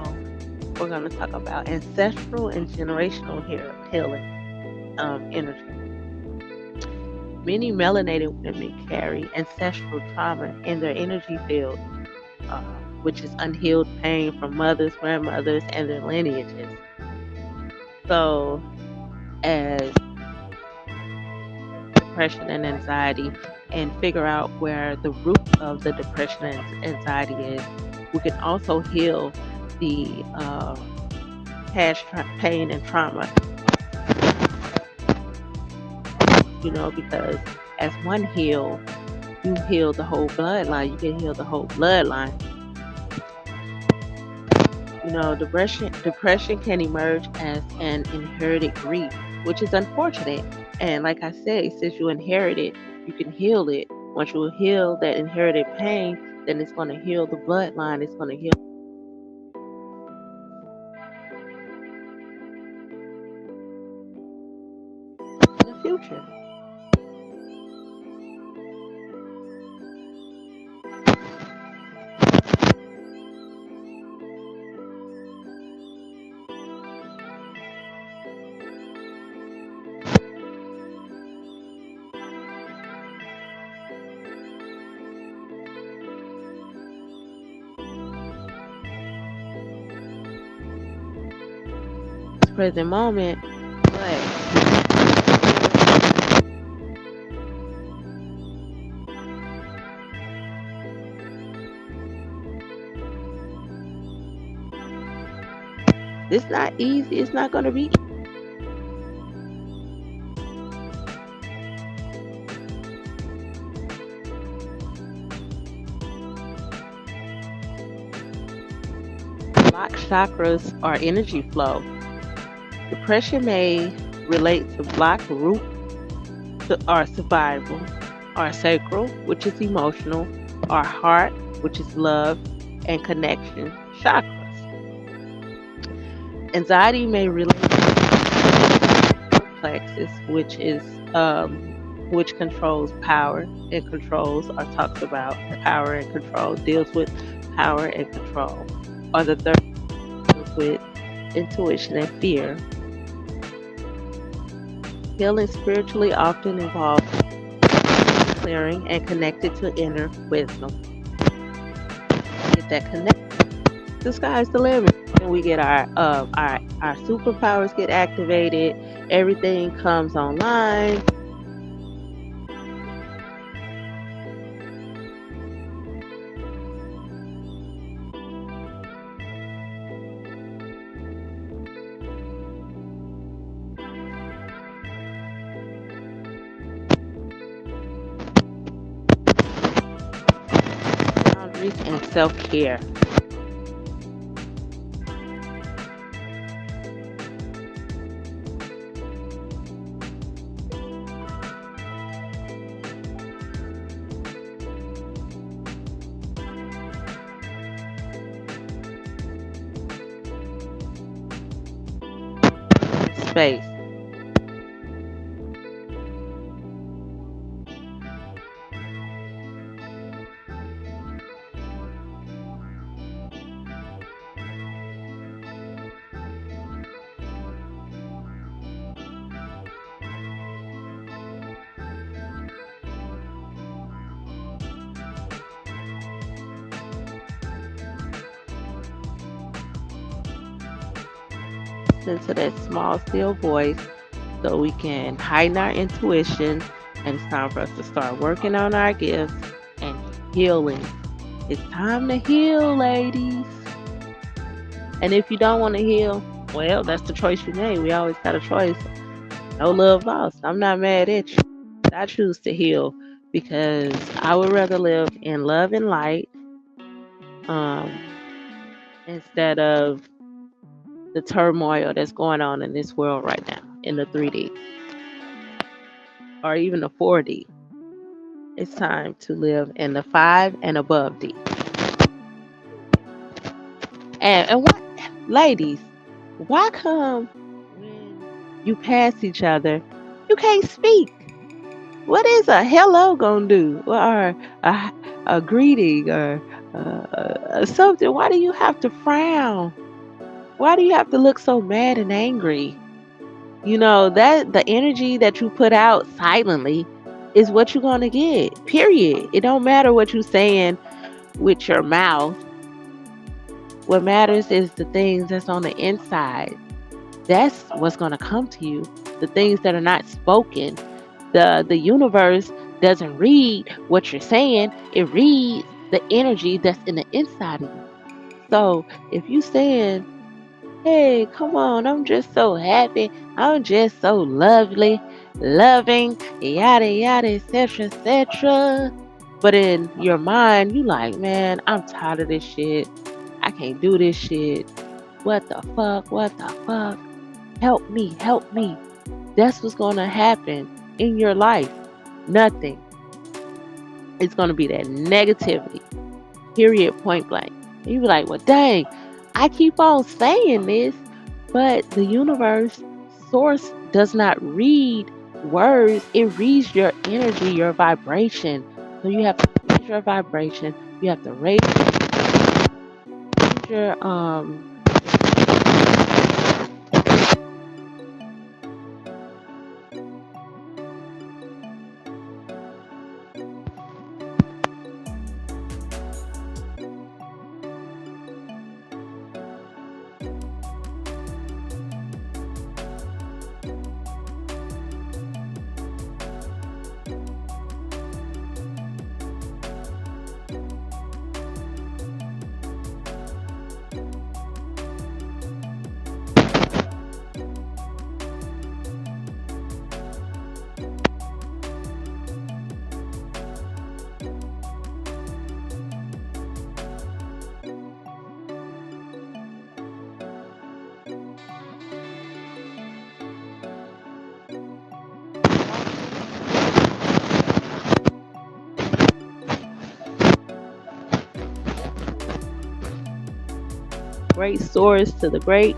we're going to talk about ancestral and generational healing energy. Many melanated women carry ancestral trauma in their energy field, uh, which is unhealed pain from mothers, grandmothers, and their lineages. So, as depression and anxiety, and figure out where the root of the depression and anxiety is, we can also heal the past pain and trauma, because as one heal, you heal the whole bloodline. You can heal the whole bloodline. Depression can emerge as an inherited grief, which is unfortunate. And like I said, since you inherit it, you can heal it. Once you heal that inherited pain, then it's going to heal the bloodline. It's going to heal in the future. Present moment, but it's not easy. It's not going to be blocked chakras or energy flow. Depression may relate to blocked root or survival, or sacral, which is emotional, or heart, which is love and connection chakras. Anxiety may relate to plexus, which controls power and controls, or talks about power and control, deals with power and control, or the third deals with intuition and fear. Healing spiritually often involves clearing and connected to inner wisdom. Get that connect. The sky's the limit. And we get our superpowers get activated. Everything comes online. Boundaries and self-care. Space. Listen to that small, still voice so we can heighten our intuition. And it's time for us to start working on our gifts and healing. It's time to heal, ladies. And if you don't want to heal, well, that's the choice you made. We always got a choice. No love lost. I'm not mad at you. I choose to heal because I would rather live in love and light, um, instead of the turmoil that's going on in this world right now in the 3D or even the 4D. It's time to live in the 5 and above D. And what, ladies, why come when you pass each other, you can't speak? What is a hello gonna do? Or a greeting or something. Why do you have to frown? Why do you have to look so mad and angry? That the energy that you put out silently is what you're going to get. Period. It don't matter what you're saying with your mouth. What matters is the things that's on the inside. That's what's going to come to you. The things that are not spoken. The universe doesn't read what you're saying. It reads the energy that's in the inside of you. So if you saying, "Hey, come on, I'm just so happy. I'm just so lovely, loving, yada yada, etc. etc." But in your mind, you like, "Man, I'm tired of this shit. I can't do this shit. What the fuck? What the fuck? Help me, help me." That's what's gonna happen in your life. Nothing. It's gonna be that negativity. Period, point blank. And you be like, "Well, dang, I keep on saying this, but the universe source does not read words. It reads your energy, your vibration. So you have to raise your vibration. You have to raise your great source to the great.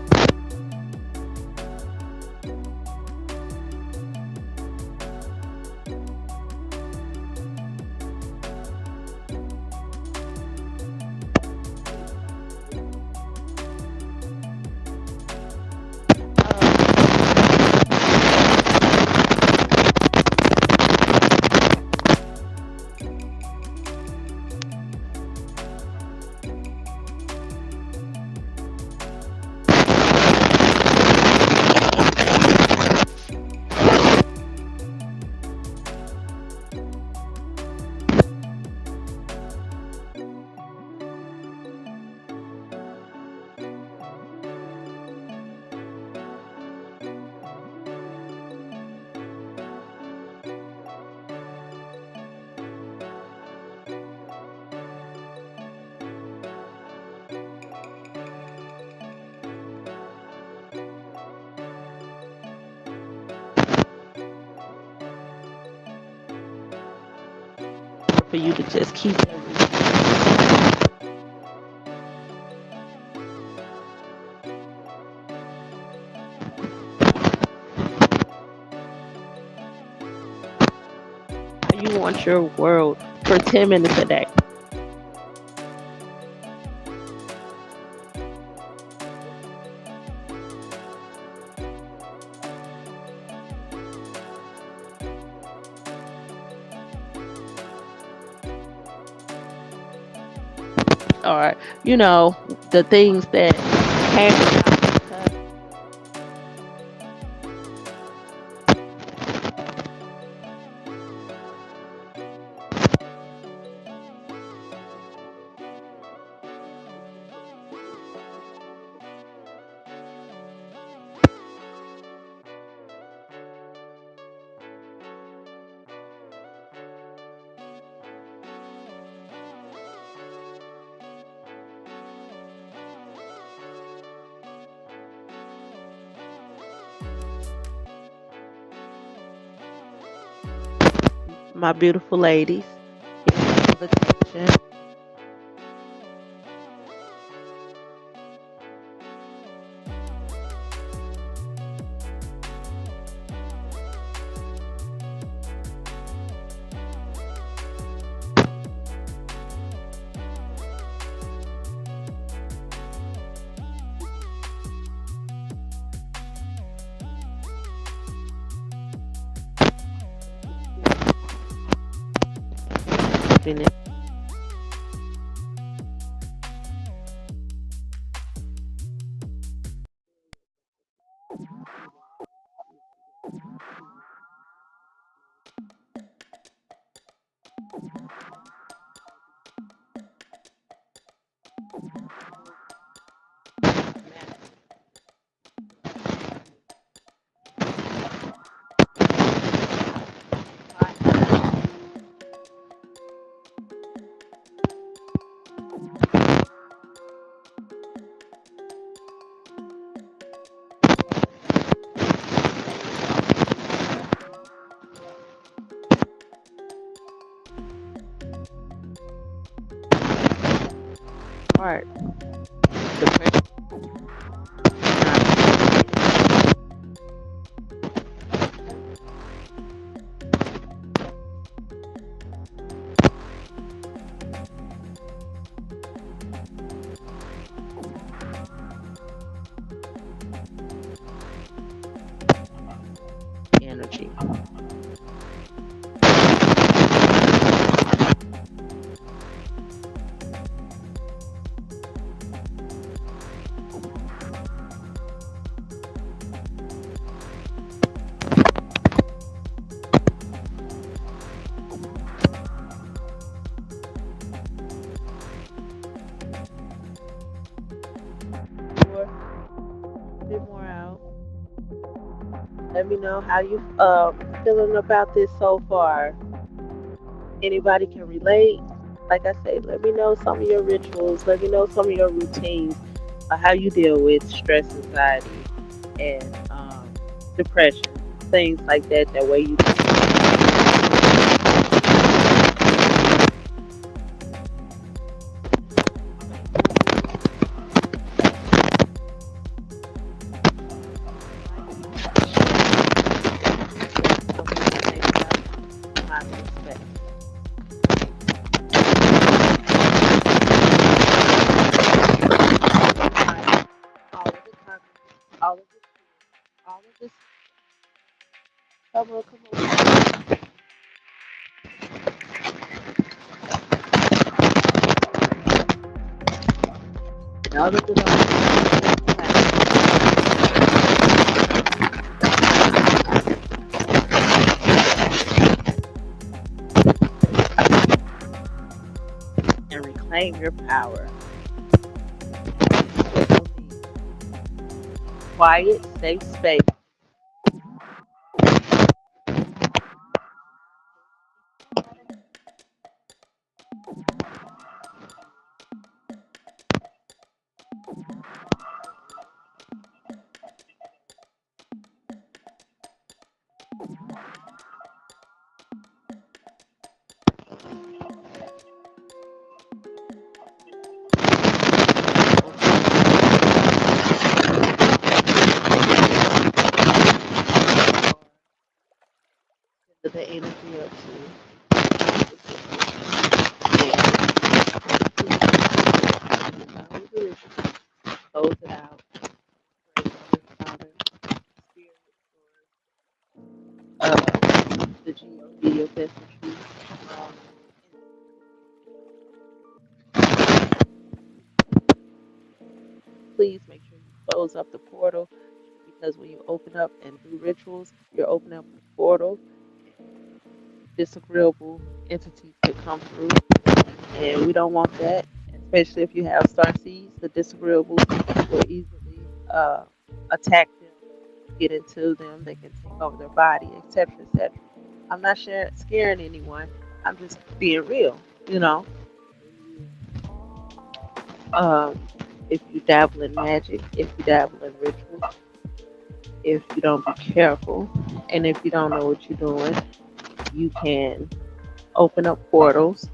For you to just keep you want your world for 10 minutes a day. Or, the things that came my beautiful ladies. Invitation. opening part. Depression. Energy. A bit more out. Let me know how you feeling about this so far. Anybody can relate. Like I say, let me know some of your rituals. Let me know some of your routines, how you deal with stress, anxiety, and depression, things like that. That way you my respect. All of the comments, all of this. Come on, come on. All of and reclaim your power. Quiet, safe space. The energy up to close it out. The GOD, your best retreat. Um, Please make sure you close up the portal because when you open up and do rituals, you're opening up the portal. Disagreeable entities could come through, and we don't want that. Especially if you have star seeds, the disagreeable will easily attack them, get into them. They can take over their body, etc., etc. I'm not scaring anyone. I'm just being real, you know. Um, if you dabble in magic, if you dabble in rituals, if you don't be careful, and if you don't know what you're doing, you can open up portals.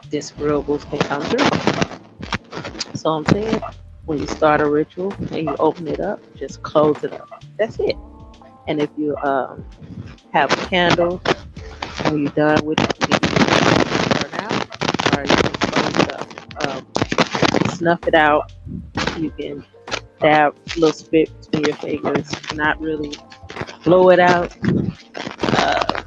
Disagreeables can come through. So I'm saying, when you start a ritual and you open it up, just close it up. That's it. And if you have a candle, when you're done with it, you can burn out, or you can close it up. Snuff it out. You can dab a little spit between your fingers, not really blow it out. Uh,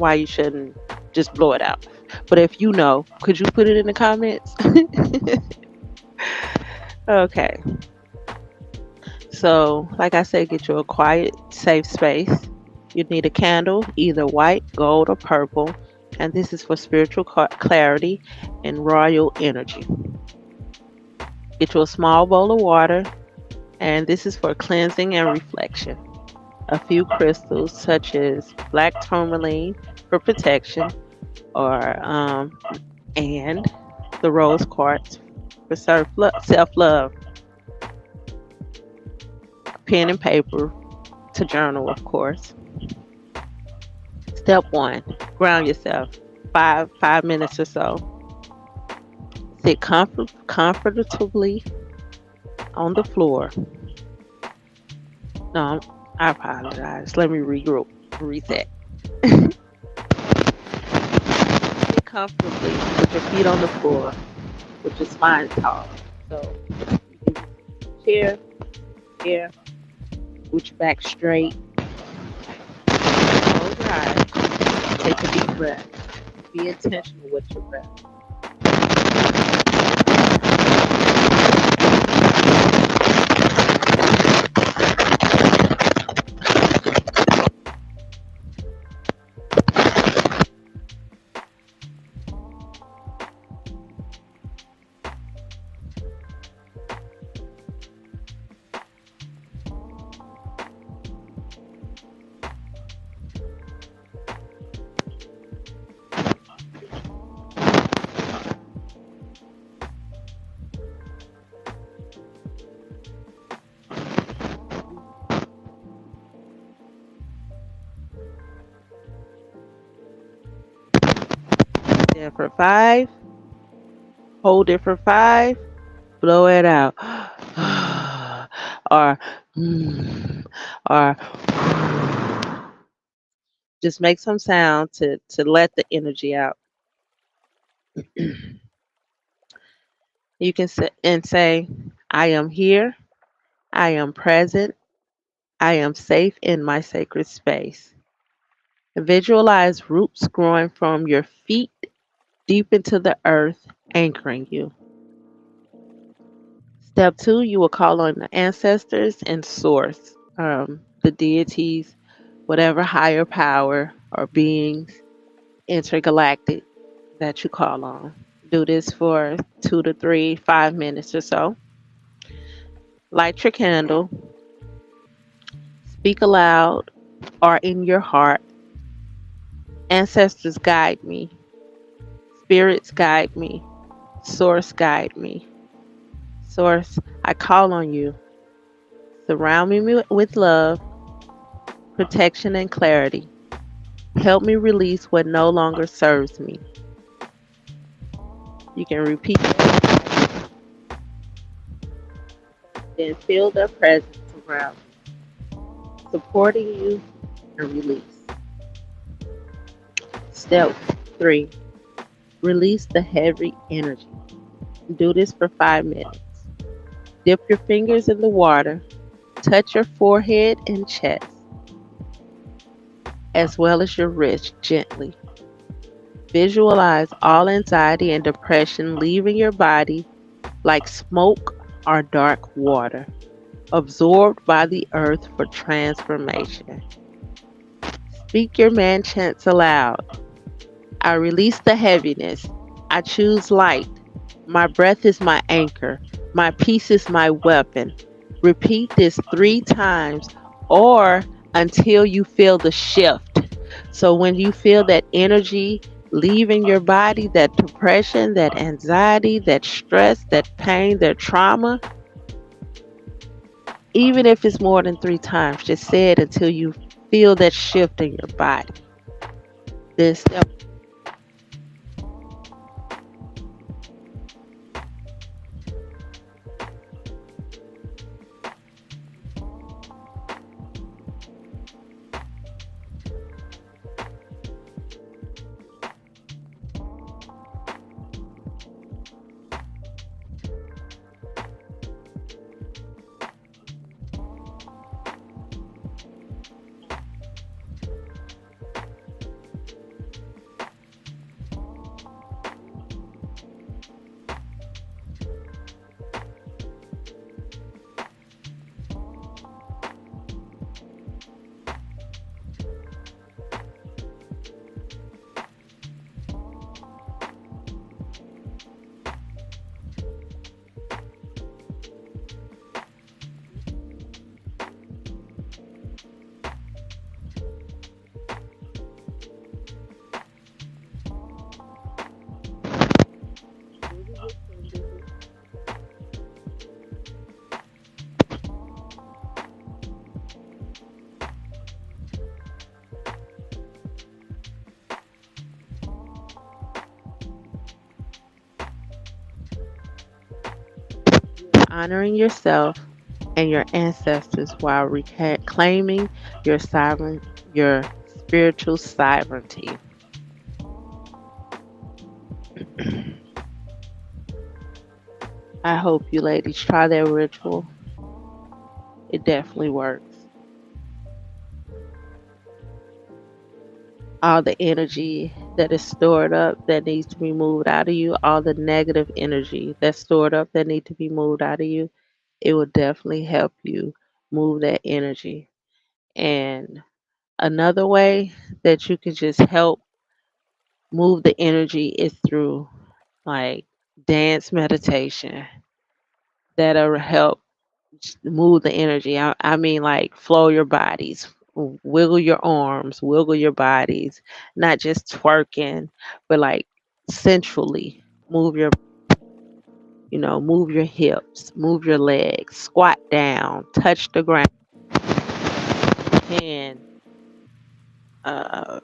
why you shouldn't just blow it out. But if you know, could you put it in the comments? Okay. So, like I said, get you a quiet, safe space. You need a candle, either white, gold, or purple. And this is for spiritual clarity and royal energy. Get you a small bowl of water, and this is for cleansing and reflection. A few crystals, such as black tourmaline for protection, or and the rose quartz for self love. Pen and paper to journal, of course. Step one, ground yourself. Five minutes or so. Sit comfortably on the floor. No, I apologize. Let me regroup. Reset. Sit comfortably with your feet on the floor, with your spine tall. So, chair, chair, with your back straight. Close your eyes. Take a deep breath. Be intentional with your breath. There for 5. Hold it for 5. Blow it out. or or just make some sound to let the energy out. You can sit and say, I am here, I am present, I am safe in my sacred space. Visualize roots growing from your feet deep into the earth, anchoring you. Step 2, you will call on the ancestors and source, the deities, whatever higher power or beings, intergalactic, that you call on. Do this for 2 to 3, 5 minutes or so. Light your candle. Speak aloud or in your heart. Ancestors guide me. Spirits guide me. Source guide me. Source, I call on you. Surround me with love, protection, and clarity. Help me release what no longer serves me. You can repeat that. Then feel their presence around you, supporting you and release. Step 3, release the heavy energy. Do this for 5 minutes. Dip your fingers in the water, touch your forehead and chest, as well as your wrist gently. Visualize all anxiety and depression leaving your body like smoke or dark water, absorbed by the earth for transformation. Speak your man chants aloud. I release the heaviness. I choose light. My breath is my anchor. My peace is my weapon. Repeat this 3 times or until you feel the shift. So when you feel that energy leaving your body, that depression, that anxiety, that stress, that pain, that trauma, even if it's more than 3 times, just say it until you feel that shift in your body. Then step honoring yourself and your ancestors while reclaiming your sovereign, your spiritual sovereignty. I hope you ladies try that ritual. It definitely works. All the energy that is stored up that needs to be moved out of you, all the negative energy that's stored up that need to be moved out of you, it will definitely help you move that energy. And another way that you can just help move the energy is through like dance meditation that'll help move the energy. I mean, like flow your bodies, wiggle your arms, wiggle your bodies, not just twerking, but like centrally move your, move your hips, move your legs, squat down, touch the ground, and uh,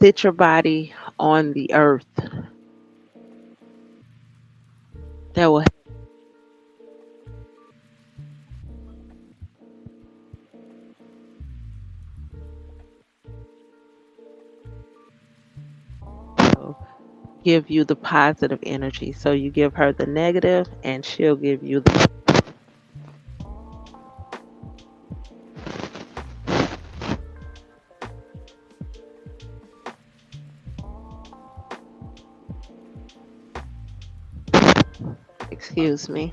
sit your body on the earth. That will help give you the positive energy. So you give her the negative, and she'll give you the. Excuse me.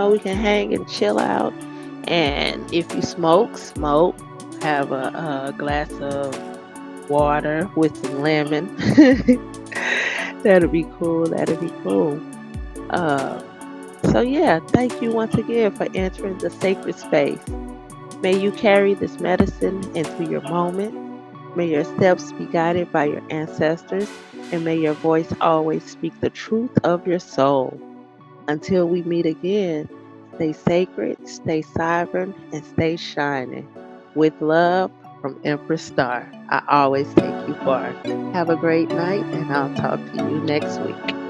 We can hang and chill out. And if you smoke, smoke. Have a glass of water with some lemon. That'll be cool. That'll be cool. Uh, so, yeah, thank you once again for entering the sacred space. May you carry this medicine into your moment. May your steps be guided by your ancestors. And may your voice always speak the truth of your soul. Until we meet again, stay sacred, stay sovereign, and stay shining. With love from Empress Star, I always take you far. Have a great night, and I'll talk to you next week.